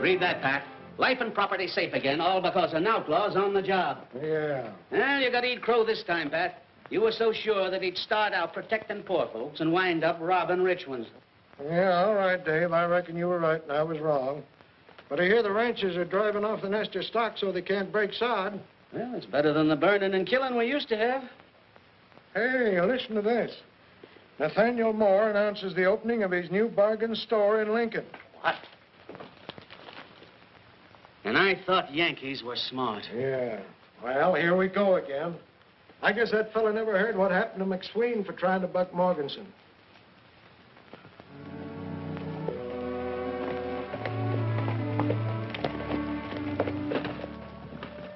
Read that, Pat. Life and property safe again, all because an outlaw's on the job. Yeah. Well, you got to eat crow this time, Pat. You were so sure that he'd start out protecting poor folks and wind up robbing rich ones. Yeah, all right, Dave. I reckon you were right and I was wrong. But I hear the ranchers are driving off the nester stock so they can't break sod. Well, it's better than the burning and killing we used to have. Hey, listen to this. Nathaniel Moore announces the opening of his new bargain store in Lincoln. What? And I thought Yankees were smart. Yeah. Well, here we go again. I guess that fella never heard what happened to McSween for trying to buck Morganson.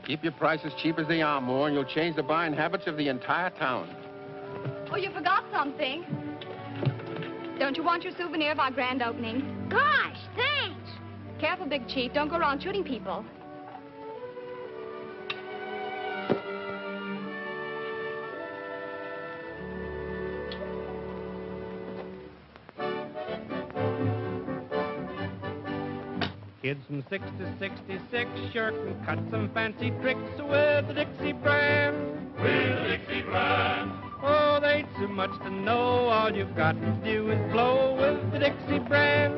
Keep your prices cheap as they are, Moore, and you'll change the buying habits of the entire town. Oh, you forgot something. Don't you want your souvenir of our grand opening? Gosh, thanks. Careful, Big Chief. Don't go around shooting people. Kids from 6 to 66 sure can cut some fancy tricks with the Dixie brand. With the Dixie brand. Oh, they ain't too much to know. All you've got to do is blow with the Dixie brand.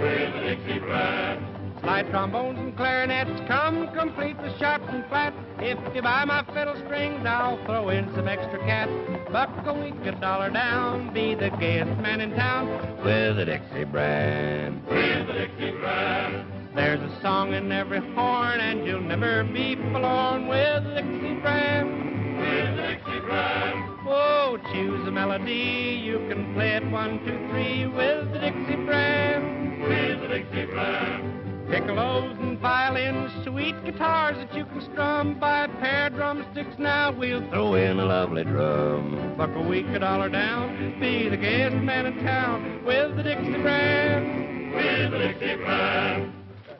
With the Dixie brand. Slide trombones and clarinets come complete with sharps and flats. If you buy my fiddle strings, I'll throw in some extra cats. Buck a week, $1 down, be the gayest man in town with the Dixie brand. With the Dixie brand. There's a song in every horn, and you'll never be forlorn with the Dixie brand. With the Dixie brand. Oh, choose a melody, you can play it 1, 2, 3 with the Dixie brand. With the Dixie brand. Piccolos and violins, sweet guitars that you can strum. Buy a pair of drumsticks now, we'll throw in a lovely drum. Buck a week, $1 down, be the gayest man in town with the Dixie brand. With the Dixie brand.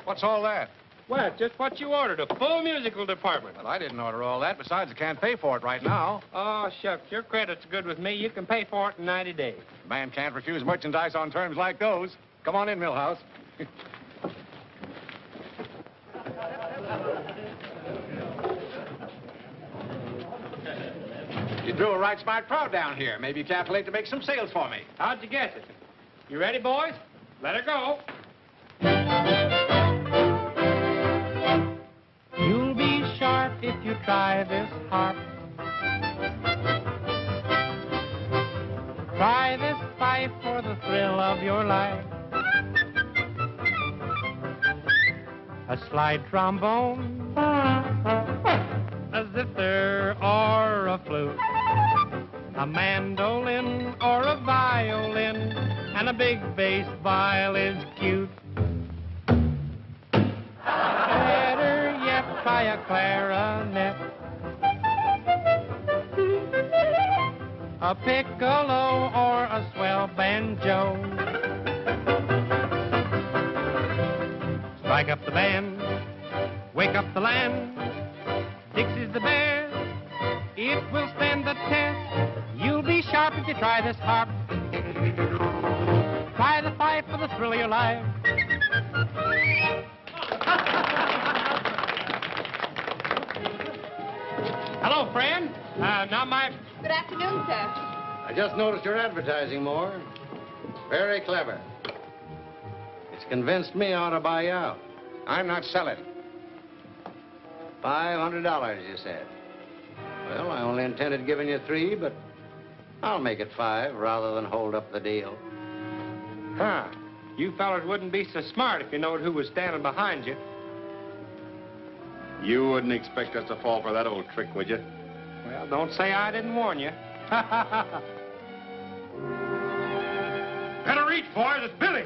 What's all that? Well, just what you ordered, a full musical department. Well, I didn't order all that. Besides, I can't pay for it right now. Oh, shucks, your credit's good with me. You can pay for it in 90 days. A man can't refuse merchandise on terms like those. Come on in, Millhouse. You drew a right smart crowd down here. Maybe you calculate to make some sales for me. How'd you guess it? You ready, boys? Let her go. You'll be sharp if you try this harp. Try this fife for the thrill of your life. A slide trombone, a zither or a flute, a mandolin or a violin, and a big bass viol is cute. Better yet, try a clarinet, a piccolo or a swell banjo. Strike up the band, wake up the land. Dixie's the best, it will stand the test. You'll be sharp if you try this harp. Try the fife for the thrill of your life. Hello, friend. Now my... Good afternoon, sir. I just noticed your advertising, Moore. Very clever. It's convinced me I ought to buy you out. I'm not selling. $500, you said. Well, I only intended giving you 3, but I'll make it 5 rather than hold up the deal. Huh. You fellas wouldn't be so smart if you knowed who was standing behind you. You wouldn't expect us to fall for that old trick, would you? Well, don't say I didn't warn you. Better reach for it. It's Billy.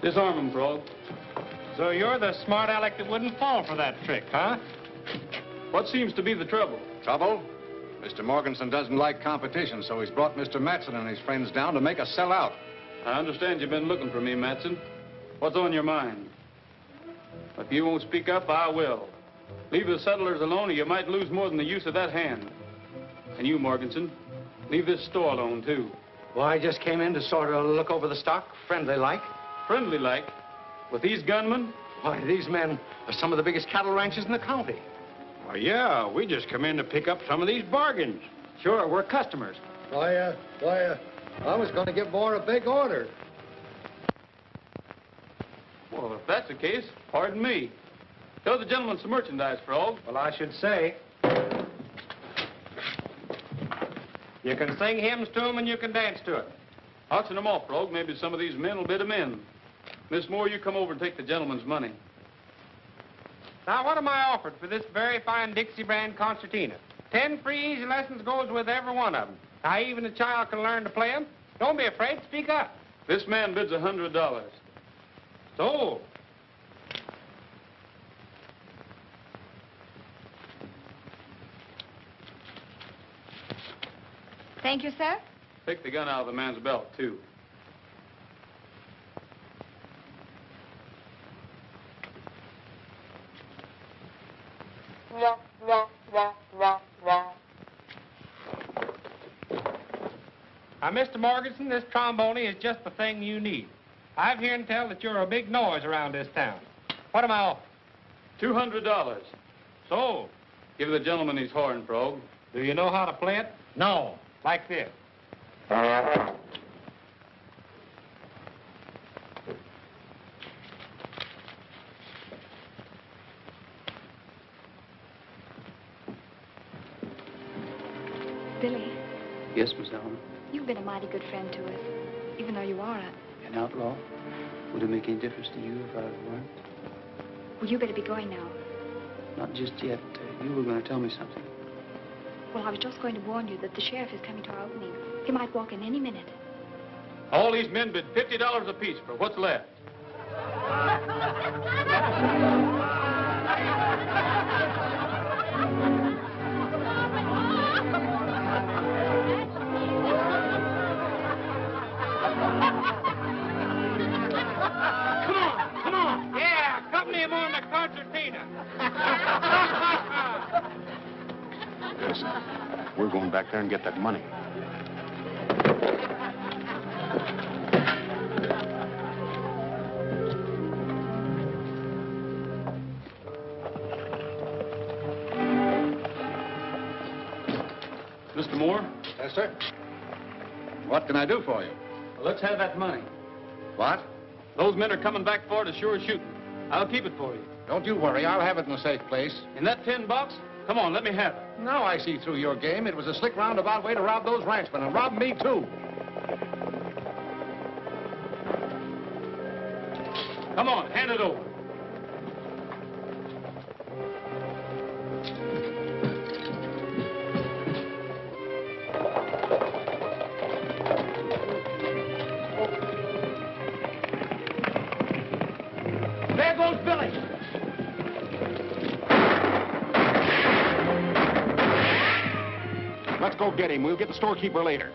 Disarm him, Frog. So you're the smart aleck that wouldn't fall for that trick, huh? What seems to be the trouble? Trouble? Mr. Morganson doesn't like competition, so he's brought Mr. Matson and his friends down to make us sell out. I understand you've been looking for me, Matson. What's on your mind? If you won't speak up, I will. Leave the settlers alone or you might lose more than the use of that hand. And you, Morganson, leave this store alone, too. Well, I just came in to sort of look over the stock, friendly-like. Friendly-like? With these gunmen? Why, these men are some of the biggest cattle ranches in the county. Well, yeah, we just come in to pick up some of these bargains. Sure, we're customers. I was going to give more a big order. Well, if that's the case, pardon me. Show the gentleman some merchandise, Frog. Well, I should say. You can sing hymns to 'em and you can dance to it. Auction them off, Frog. Maybe some of these men will bid 'em in. Miss Moore, you come over and take the gentleman's money. Now, what am I offered for this very fine Dixie brand concertina? 10 free easy lessons goes with every one of them. Now, even a child can learn to play 'em. Don't be afraid. Speak up. This man bids $100. So, Thank you, sir. Take the gun out of the man's belt, too. now, Mr. Morganson, this trombone is just the thing you need. I've heard tell that you're a big noise around this town. What am I offered? $200. So, Give the gentleman his horn, Frog. do you know how to play it? No. Like this. Billy, Yes, Miss Allen. you've been a mighty good friend to us, even though you are An outlaw? Would it make any difference to you if I weren't? Well, you better be going now. Not just yet. You were going to tell me something. Well, I was just going to warn you that the sheriff is coming to our opening. He might walk in any minute. All these men bid $50 apiece for what's left. Come on. Yeah, accompany him on the concertina. Listen, we're going back there and get that money. Mr. Moore, Yes, sir. What can I do for you? let's have that money. What? Those men are coming back for it as sure as shooting. I'll keep it for you. Don't you worry. I'll have it in a safe place. In that tin box? Come on, let me have it. Now I see through your game. It was a slick roundabout way to rob those ranchmen, and rob me, too. Come on, hand it over. There goes Billy. Let's go get him. We'll get the storekeeper later.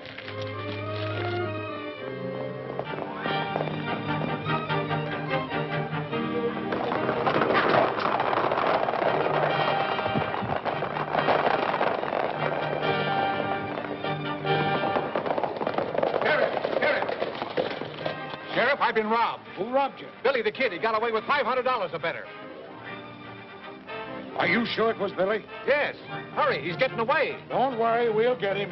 Sheriff, I've been robbed. Who robbed you? Billy the Kid, he got away with $500 or better. Are you sure it was Billy? Yes. Hurry, he's getting away. Don't worry, we'll get him.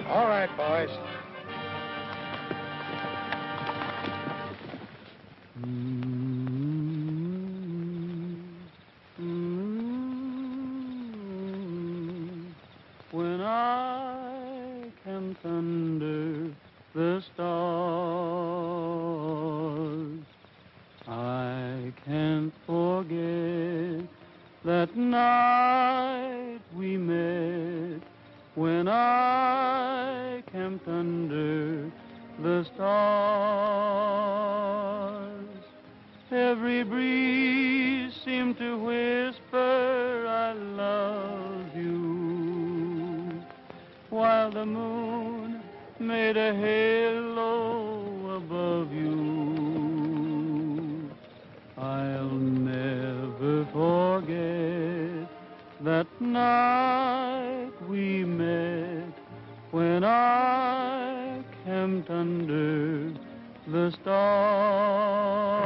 All right, boys. I camped under the stars. Every breeze seemed to whisper, I love you, while the moon made a halo above you. I'll never forget that night we met when I camped under the stars.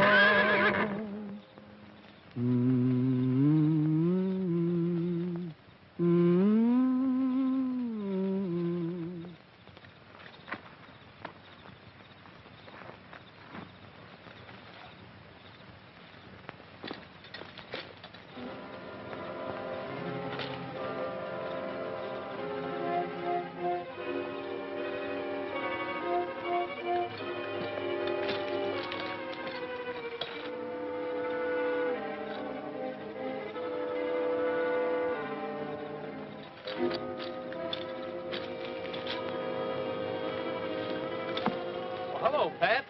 Hello, Pat.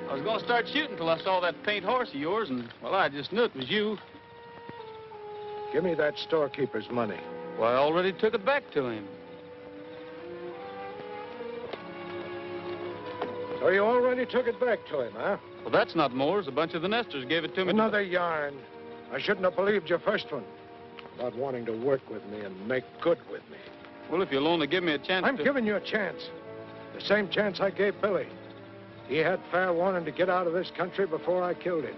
I was going to start shooting till I saw that paint horse of yours, and, well, I just knew it was you. Give me that storekeeper's money. Well, I already took it back to him. So you already took it back to him, huh? Well, that's not Moore's. A bunch of the nesters gave it to me. Another yarn. I shouldn't have believed your first one. About wanting to work with me and make good with me. Well, if you'll only give me a chance I'm to... giving you a chance. The same chance I gave Billy. He had fair warning to get out of this country before I killed him.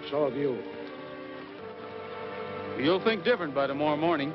So have you. You'll think different by tomorrow morning.